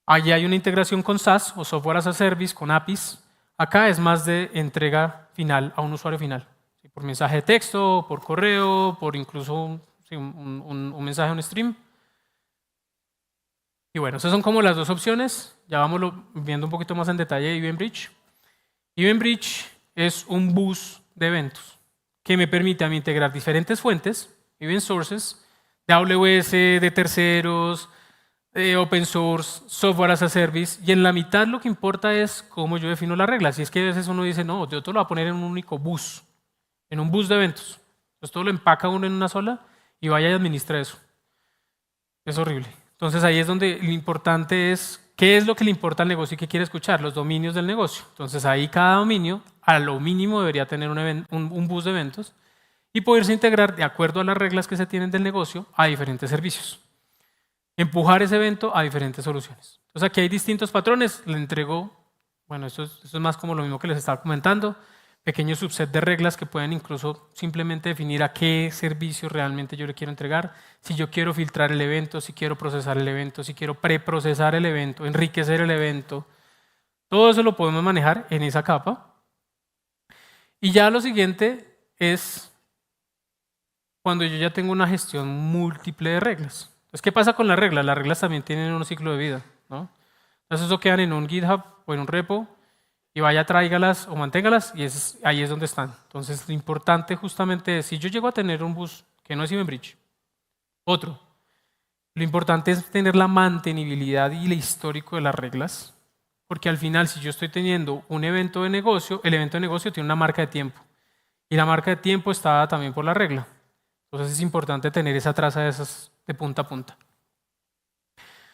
Allí hay una integración con SaaS o Software as a Service, con APIs. Acá es más de entrega final a un usuario final. Por mensaje de texto, por correo, por incluso un mensaje a un stream. Y bueno, esas son como las dos opciones. Ya vamos viendo un poquito más en detalle Event Bridge. Event Bridge es un bus de eventos que me permite a mí integrar diferentes fuentes, event sources, de AWS, de terceros, open source, software as a service, y en la mitad lo que importa es cómo yo defino las reglas. Y es que a veces uno dice, no, yo todo lo voy a poner en un único bus, en un bus de eventos. Entonces todo lo empaca uno en una sola y vaya y administra eso. Es horrible. Entonces ahí es donde lo importante es qué es lo que le importa al negocio y qué quiere escuchar, los dominios del negocio. Entonces ahí cada dominio a lo mínimo debería tener un bus de eventos y poderse integrar de acuerdo a las reglas que se tienen del negocio a diferentes servicios. Empujar ese evento a diferentes soluciones. Entonces aquí hay distintos patrones, le entrego, bueno, esto es más como lo mismo que les estaba comentando, pequeños subset de reglas que pueden incluso simplemente definir a qué servicio realmente yo le quiero entregar, si yo quiero filtrar el evento, si quiero procesar el evento, si quiero preprocesar el evento, enriquecer el evento, todo eso lo podemos manejar en esa capa. Y ya lo siguiente es cuando yo ya tengo una gestión múltiple de reglas. Entonces, ¿qué pasa con las reglas? Las reglas también tienen un ciclo de vida, ¿no? Entonces, eso quedan en un GitHub o en un repo y vaya, tráigalas o manténgalas y ahí es donde están. Entonces, lo importante justamente es, si yo llego a tener un bus que no es Eventbridge. Otro, lo importante es tener la mantenibilidad y el histórico de las reglas, porque al final, si yo estoy teniendo un evento de negocio, el evento de negocio tiene una marca de tiempo, y la marca de tiempo está dada también por la regla. Entonces es importante tener esa traza de esas de punta a punta.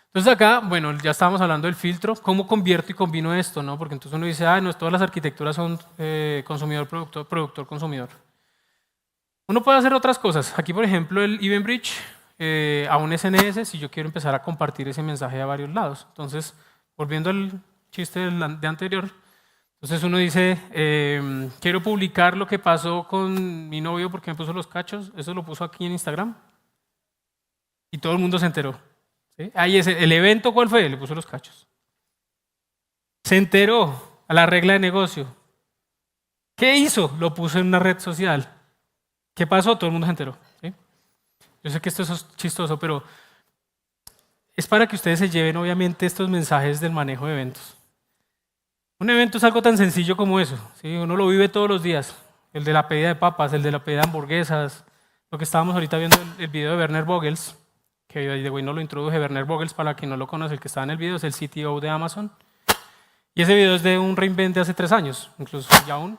Entonces acá, bueno, ya estábamos hablando del filtro, ¿cómo convierto y combino esto? ¿No? Porque entonces uno dice, no, todas las arquitecturas son consumidor-productor, productor-consumidor. Uno puede hacer otras cosas. Aquí, por ejemplo, el Eventbridge a un SNS, si yo quiero empezar a compartir ese mensaje a varios lados. Entonces, volviendo al chiste de anterior, entonces uno dice, quiero publicar lo que pasó con mi novio porque me puso los cachos, eso lo puso aquí en Instagram y todo el mundo se enteró. ¿Sí? Ahí es el evento, ¿cuál fue? Le puso los cachos. Se enteró a la regla de negocio. ¿Qué hizo? Lo puso en una red social. ¿Qué pasó? Todo el mundo se enteró. ¿Sí? Yo sé que esto es chistoso, pero es para que ustedes se lleven obviamente estos mensajes del manejo de eventos. Un evento es algo tan sencillo como eso. ¿Sí? Uno lo vive todos los días. El de la pedida de papas, el de la pedida de hamburguesas. Lo que estábamos ahorita viendo el video de Werner Vogels, que de no lo introduje. Werner Vogels, para quien no lo conoce, el que está en el video, es el CTO de Amazon. Y ese video es de un reinvent de hace 3 años. Incluso ya aún,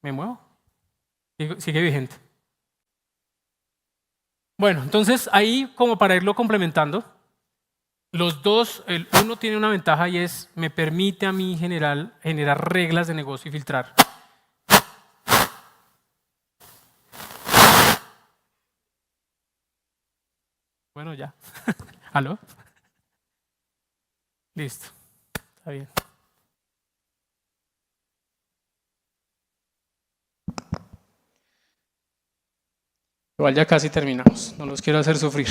me muevo. Sigue vigente. Bueno, entonces ahí como para irlo complementando, los dos, el uno tiene una ventaja y es, me permite a mí generar reglas de negocio y filtrar. Bueno, ya. ¿Aló? Listo. Está bien. Igual ya casi terminamos, no los quiero hacer sufrir.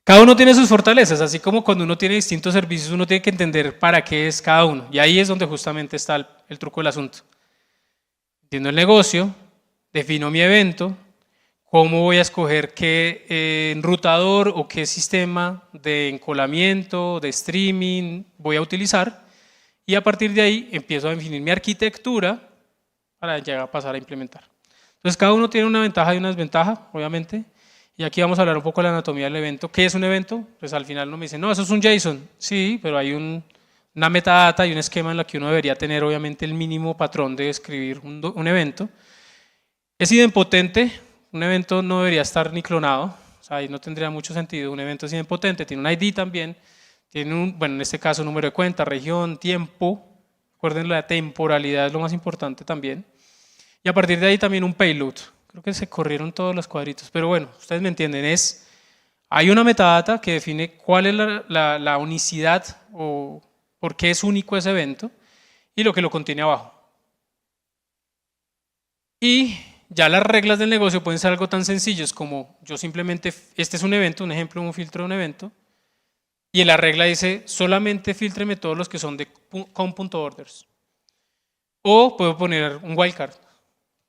Cada uno tiene sus fortalezas, así como cuando uno tiene distintos servicios, uno tiene que entender para qué es cada uno. Y ahí es donde justamente está el truco del asunto. Entiendo el negocio, defino mi evento, cómo voy a escoger qué enrutador o qué sistema de encolamiento, de streaming voy a utilizar, y a partir de ahí empiezo a definir mi arquitectura para llegar a pasar a implementar. Entonces cada uno tiene una ventaja y una desventaja, obviamente. Y aquí vamos a hablar un poco de la anatomía del evento. ¿Qué es un evento? Pues al final uno me dice, no, eso es un JSON. Sí, pero hay una metadata y un esquema en la que uno debería tener obviamente el mínimo patrón de escribir un evento. Es idempotente, un evento no debería estar ni clonado, o sea, ahí no tendría mucho sentido. Un evento es idempotente, tiene un ID también, tiene bueno, en este caso número de cuenta, región, tiempo. Recuerden, la temporalidad es lo más importante también. Y a partir de ahí también un payload. Creo que se corrieron todos los cuadritos, pero bueno, ustedes me entienden, hay una metadata que define cuál es la unicidad o por qué es único ese evento y lo que lo contiene abajo. Y ya las reglas del negocio pueden ser algo tan sencillos como yo simplemente, este es un evento, un ejemplo, un filtro de un evento, y en la regla dice solamente filtreme todos los que son de com.orders. O puedo poner un wildcard.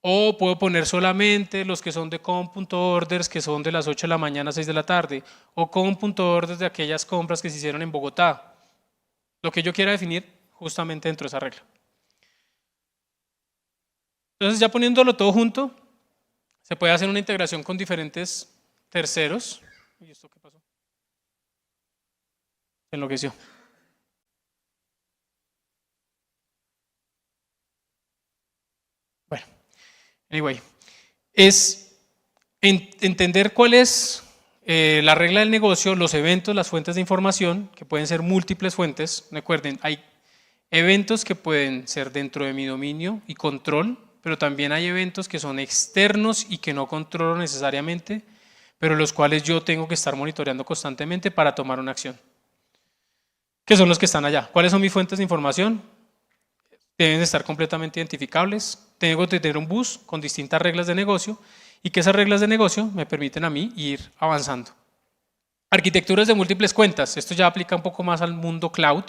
O puedo poner solamente los que son de com.orders, que son de las 8 de la mañana a 6 de la tarde, o com.orders de aquellas compras que se hicieron en Bogotá. Lo que yo quiera definir justamente dentro de esa regla. Entonces, ya poniéndolo todo junto, se puede hacer una integración con diferentes terceros. ¿Y esto qué pasó? Se enloqueció. Bueno. Anyway, es entender cuál es la regla del negocio, los eventos, las fuentes de información, que pueden ser múltiples fuentes. Recuerden, hay eventos que pueden ser dentro de mi dominio y control, pero también hay eventos que son externos y que no controlo necesariamente, pero los cuales yo tengo que estar monitoreando constantemente para tomar una acción. ¿Qué son los que están allá? ¿Cuáles son mis fuentes de información? Deben de estar completamente identificables. Tengo que tener un bus con distintas reglas de negocio y que esas reglas de negocio me permiten a mí ir avanzando. Arquitecturas de múltiples cuentas. Esto ya aplica un poco más al mundo cloud,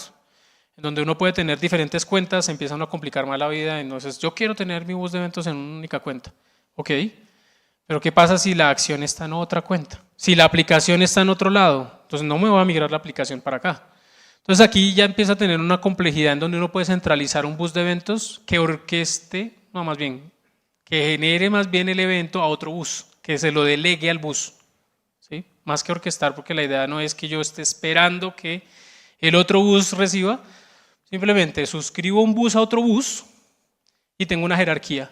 en donde uno puede tener diferentes cuentas, empieza uno a complicar más la vida. Entonces, yo quiero tener mi bus de eventos en una única cuenta. Ok, pero ¿qué pasa si la acción está en otra cuenta? Si la aplicación está en otro lado, entonces no me voy a migrar la aplicación para acá. Entonces aquí ya empieza a tener una complejidad en donde uno puede centralizar un bus de eventos que orqueste, no, más bien, que genere más bien el evento a otro bus, que se lo delegue al bus, ¿sí? Más que orquestar, porque la idea no es que yo esté esperando que el otro bus reciba, simplemente suscribo un bus a otro bus y tengo una jerarquía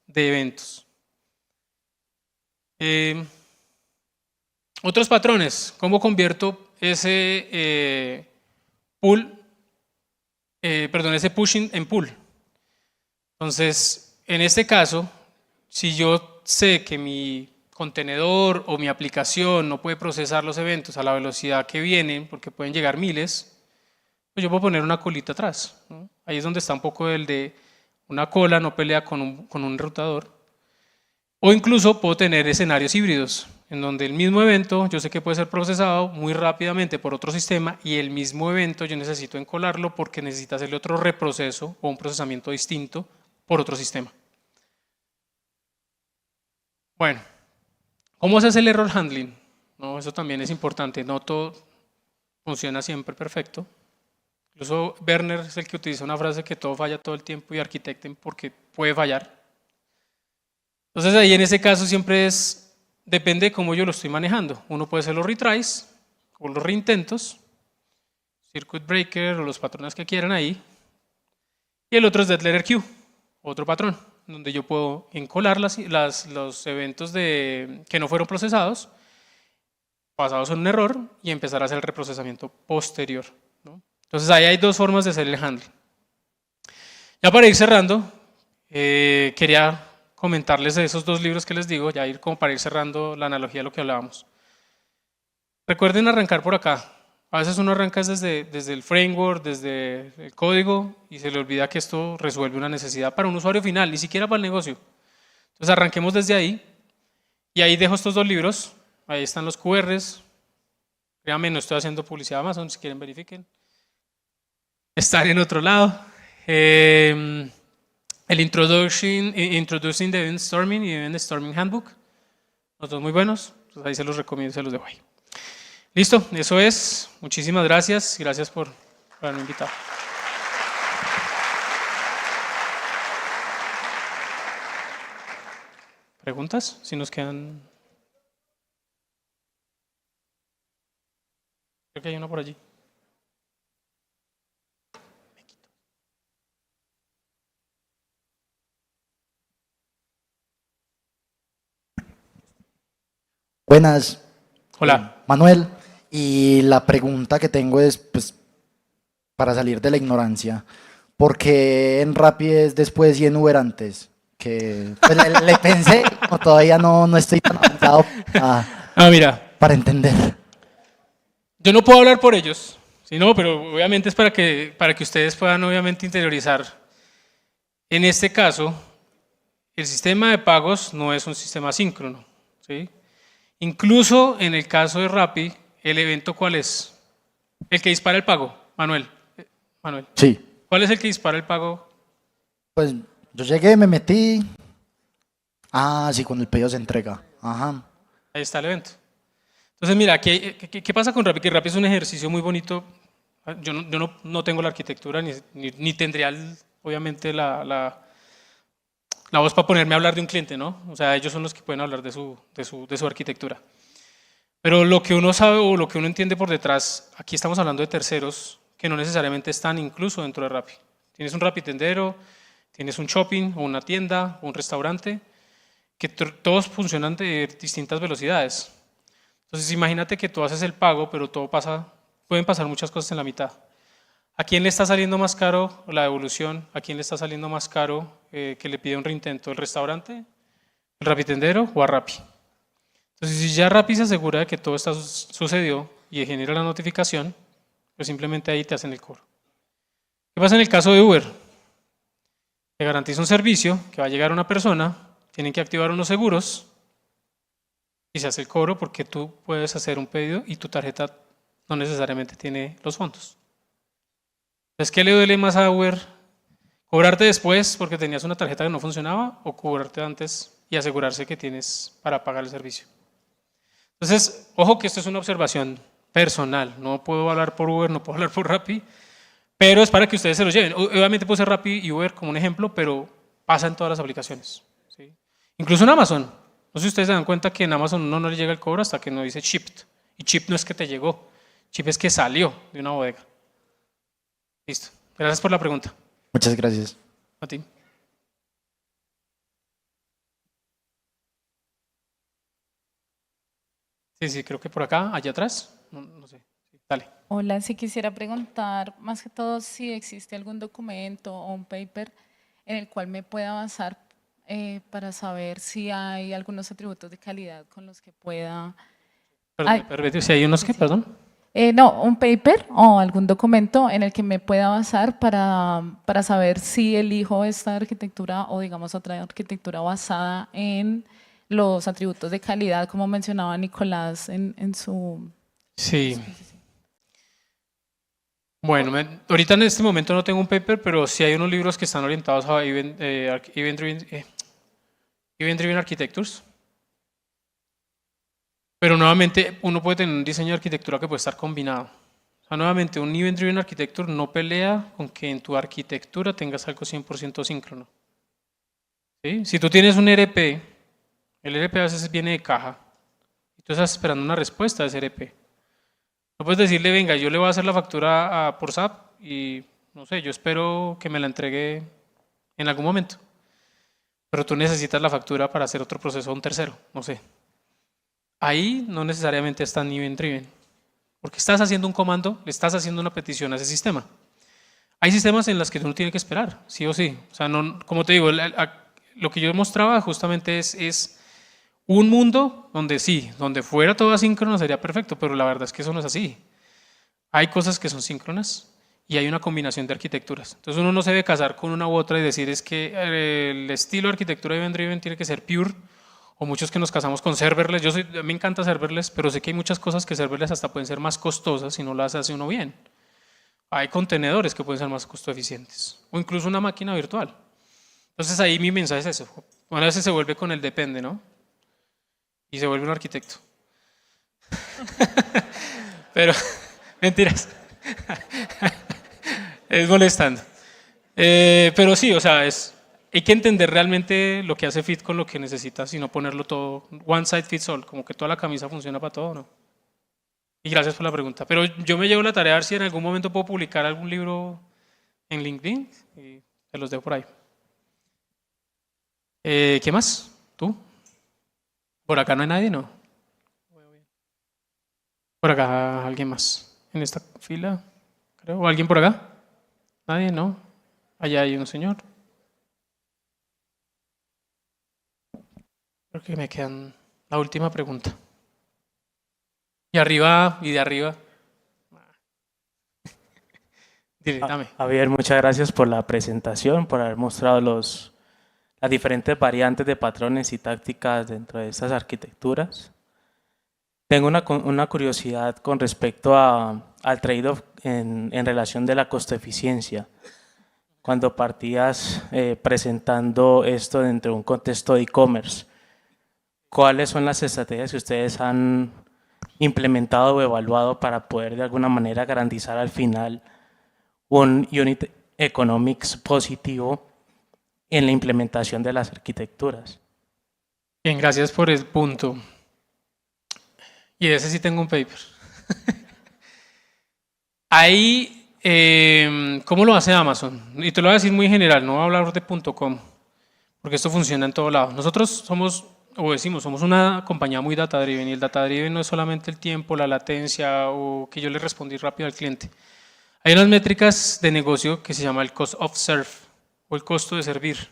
de eventos. Otros patrones, ¿cómo convierto ese ese pushing en pull? Entonces, en este caso, si yo sé que mi contenedor o mi aplicación no puede procesar los eventos a la velocidad que vienen, porque pueden llegar miles, pues yo puedo poner una colita atrás, ¿no? Ahí es donde está un poco el de una cola no pelea con un enrutador. O incluso puedo tener escenarios híbridos, en donde el mismo evento yo sé que puede ser procesado muy rápidamente por otro sistema y el mismo evento yo necesito encolarlo porque necesita hacerle otro reproceso o un procesamiento distinto por otro sistema. Bueno, ¿cómo se hace el error handling? No, eso también es importante, no todo funciona siempre perfecto. Incluso Werner es el que utiliza una frase que todo falla todo el tiempo y arquitecten porque puede fallar. Entonces ahí en ese caso siempre depende de cómo yo lo estoy manejando. Uno puede hacer los retries o los reintentos, circuit breaker o los patrones que quieran ahí. Y el otro es dead letter queue, otro patrón, donde yo puedo encolar los eventos que no fueron procesados, basados en un error, y empezar a hacer el reprocesamiento posterior, ¿no? Entonces ahí hay dos formas de hacer el handling. Ya para ir cerrando, quería comentarles de esos dos libros que les digo, ya ir como para ir cerrando la analogía de lo que hablábamos. Recuerden arrancar por acá. A veces uno arranca desde el framework, desde el código y se le olvida que esto resuelve una necesidad para un usuario final, ni siquiera para el negocio. Entonces arranquemos desde ahí y ahí dejo estos dos libros. Ahí están los QRs. Créanme, no estoy haciendo publicidad a Amazon, si quieren verifiquen. Están en otro lado. El Introducing the Event Storming y Event Storming Handbook. Los dos muy buenos. Entonces ahí se los recomiendo, se los dejo ahí. Listo, eso es. Muchísimas gracias. Gracias por haberme invitado. ¿Preguntas? Si nos quedan. Creo que hay uno por allí. Buenas. Hola. Manuel, y la pregunta que tengo es, pues, para salir de la ignorancia, ¿por qué en Rappi es después y en Uber antes? Que pues, le pensé, o todavía no estoy tan avanzado Mira. para entender. Yo no puedo hablar por ellos, sino, pero obviamente es para que ustedes puedan obviamente interiorizar. En este caso, el sistema de pagos no es un sistema asíncrono, ¿sí? Incluso en el caso de Rappi, ¿el evento cuál es? El que dispara el pago, Manuel. Sí. ¿Cuál es el que dispara el pago? Pues yo llegué, me metí. Sí, cuando el pedido se entrega. Ajá. Ahí está el evento. Entonces, mira, ¿qué pasa con Rappi? Que Rappi es un ejercicio muy bonito. Yo no tengo la arquitectura ni tendría, obviamente, la voz para ponerme a hablar de un cliente, ¿no? O sea, ellos son los que pueden hablar de su arquitectura. Pero lo que uno sabe o lo que uno entiende por detrás, aquí estamos hablando de terceros que no necesariamente están incluso dentro de Rappi. Tienes un rapitendero, tienes un shopping o una tienda o un restaurante, que todos funcionan de distintas velocidades. Entonces, imagínate que tú haces el pago, pero pueden pasar muchas cosas en la mitad. ¿A quién le está saliendo más caro la devolución? ¿A quién le está saliendo más caro que le pide un reintento? ¿El restaurante, el rapitendero o a Rappi? Entonces, si ya Rappi se asegura de que todo esto sucedió y genera la notificación, pues simplemente ahí te hacen el cobro. ¿Qué pasa en el caso de Uber? Te garantiza un servicio que va a llegar a una persona, tienen que activar unos seguros y se hace el cobro porque tú puedes hacer un pedido y tu tarjeta no necesariamente tiene los fondos. Entonces, ¿qué le duele más a Uber? ¿Cobrarte después porque tenías una tarjeta que no funcionaba o cobrarte antes y asegurarse que tienes para pagar el servicio? Entonces, ojo que esto es una observación personal. No puedo hablar por Uber, no puedo hablar por Rappi, pero es para que ustedes se lo lleven. Obviamente puedo usar Rappi y Uber como un ejemplo, pero pasa en todas las aplicaciones, ¿sí? Incluso en Amazon. No sé si ustedes se dan cuenta que en Amazon uno no le llega el cobro hasta que no dice shipped. Y chip no es que te llegó, chip es que salió de una bodega. Listo. Gracias por la pregunta. Muchas gracias. A ti. Sí, creo que por acá, allá atrás. No sé. Sí, dale. Hola, sí quisiera preguntar más que todo si existe algún documento o un paper en el cual me pueda basar para saber si hay algunos atributos de calidad con los que pueda... Ay. Perdón, si hay unos que, perdón. No, un paper o algún documento en el que me pueda basar para saber si elijo esta arquitectura o digamos otra arquitectura basada en los atributos de calidad, como mencionaba Nicolás en su... Sí. Bueno, ahorita en este momento no tengo un paper, pero sí hay unos libros que están orientados a Event-Driven Architectures. Pero nuevamente uno puede tener un diseño de arquitectura que puede estar combinado. O sea, nuevamente un Event Driven Architecture no pelea con que en tu arquitectura tengas algo 100% síncrono. ¿Sí? Si tú tienes un ERP, el ERP a veces viene de caja y tú estás esperando una respuesta de ese ERP. No puedes decirle, venga, yo le voy a hacer la factura por SAP y no sé, yo espero que me la entregue en algún momento. Pero tú necesitas la factura para hacer otro proceso a un tercero, no sé. Ahí no necesariamente está event driven, porque estás haciendo un comando, le estás haciendo una petición a ese sistema. Hay sistemas en los que uno tiene que esperar, sí o sí. O sea, no, como te digo, lo que yo mostraba justamente es un mundo donde sí, donde fuera todo asíncrono sería perfecto, pero la verdad es que eso no es así. Hay cosas que son síncronas y hay una combinación de arquitecturas. Entonces uno no se debe casar con una u otra y decir es que el estilo de arquitectura event driven tiene que ser pure, o muchos que nos casamos con serverless. A mí me encanta serverless, pero sé que hay muchas cosas que serverless hasta pueden ser más costosas si no las hace uno bien. Hay contenedores que pueden ser más costo eficientes, o incluso una máquina virtual. Entonces ahí mi mensaje es eso. A veces se vuelve con el depende, ¿no? Y se vuelve un arquitecto. Pero, mentiras. Es molestando. Pero sí, o sea, hay que entender realmente lo que hace fit con lo que necesitas y no ponerlo todo one size fits all, como que toda la camisa funciona para todo, ¿no? Y gracias por la pregunta. Pero yo me llevo la tarea a ver si en algún momento puedo publicar algún libro en LinkedIn y te los dejo por ahí. ¿Qué más? ¿Tú? Por acá no hay nadie, ¿no? Por acá alguien más. En esta fila, creo. ¿O alguien por acá? Nadie, ¿no? Allá hay un señor. Creo que me quedan la última pregunta. Y arriba y de arriba. Dile, dame. Javier, muchas gracias por la presentación, por haber mostrado las diferentes variantes de patrones y tácticas dentro de estas arquitecturas. Tengo una curiosidad con respecto al trade-off en relación de la costo-eficiencia. Cuando partías presentando esto dentro de un contexto de e-commerce, ¿cuáles son las estrategias que ustedes han implementado o evaluado para poder de alguna manera garantizar al final un unit economics positivo en la implementación de las arquitecturas? Bien, gracias por el punto. Y de ese sí tengo un paper. Ahí, ¿cómo lo hace Amazon? Y te lo voy a decir muy general, no voy a hablar de .com, porque esto funciona en todo lado. Nosotros somos una compañía muy data driven, y el data driven no es solamente el tiempo, la latencia o que yo le respondí rápido al cliente. Hay unas métricas de negocio que se llama el cost of serve o el costo de servir.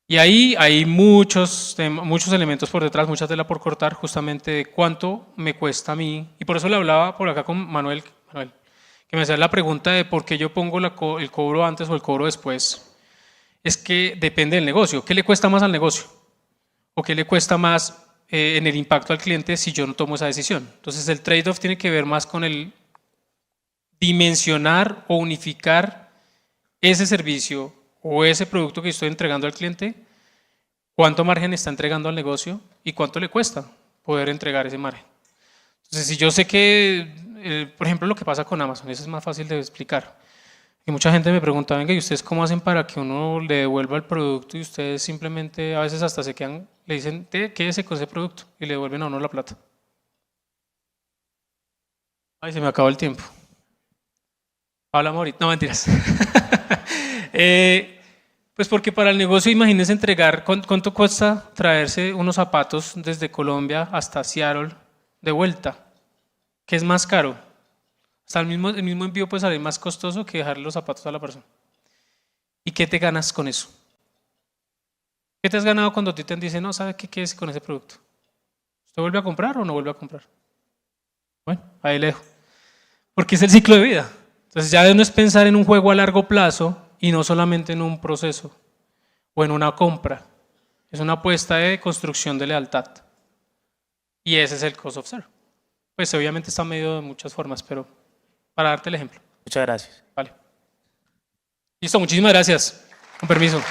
Y ahí hay muchos elementos por detrás, mucha tela por cortar, justamente de cuánto me cuesta a mí. Y por eso le hablaba por acá con Manuel, que me hacía la pregunta de por qué yo pongo el cobro antes o el cobro después. Es que depende del negocio. ¿Qué le cuesta más al negocio? ¿O qué le cuesta más en el impacto al cliente si yo no tomo esa decisión? Entonces el trade-off tiene que ver más con el dimensionar o unificar ese servicio o ese producto que estoy entregando al cliente, cuánto margen está entregando al negocio y cuánto le cuesta poder entregar ese margen. Entonces, si yo sé que, por ejemplo, lo que pasa con Amazon, eso es más fácil de explicar. Y mucha gente me pregunta, venga, ¿y ustedes cómo hacen para que uno le devuelva el producto y ustedes simplemente a veces hasta se quedan, le dicen, quédese con ese producto y le devuelven a uno la plata? Ay, se me acabó el tiempo. Hablamos ahorita, no mentiras. Pues porque para el negocio, imagínense entregar, ¿cuánto cuesta traerse unos zapatos desde Colombia hasta Seattle de vuelta? ¿Qué es más caro? Hasta el mismo envío puede salir más costoso que dejarle los zapatos a la persona. ¿Y qué te ganas con eso? ¿Qué te has ganado cuando a ti te dicen, no, ¿sabe qué es con ese producto? ¿Usted vuelve a comprar o no vuelve a comprar? Bueno, ahí le dejo. Porque es el ciclo de vida. Entonces ya no es pensar en un juego a largo plazo y no solamente en un proceso o en una compra. Es una apuesta de construcción de lealtad. Y ese es el cost of serve. Pues obviamente está medio de muchas formas, pero para darte el ejemplo. Muchas gracias. Vale. Listo, muchísimas gracias. Con permiso.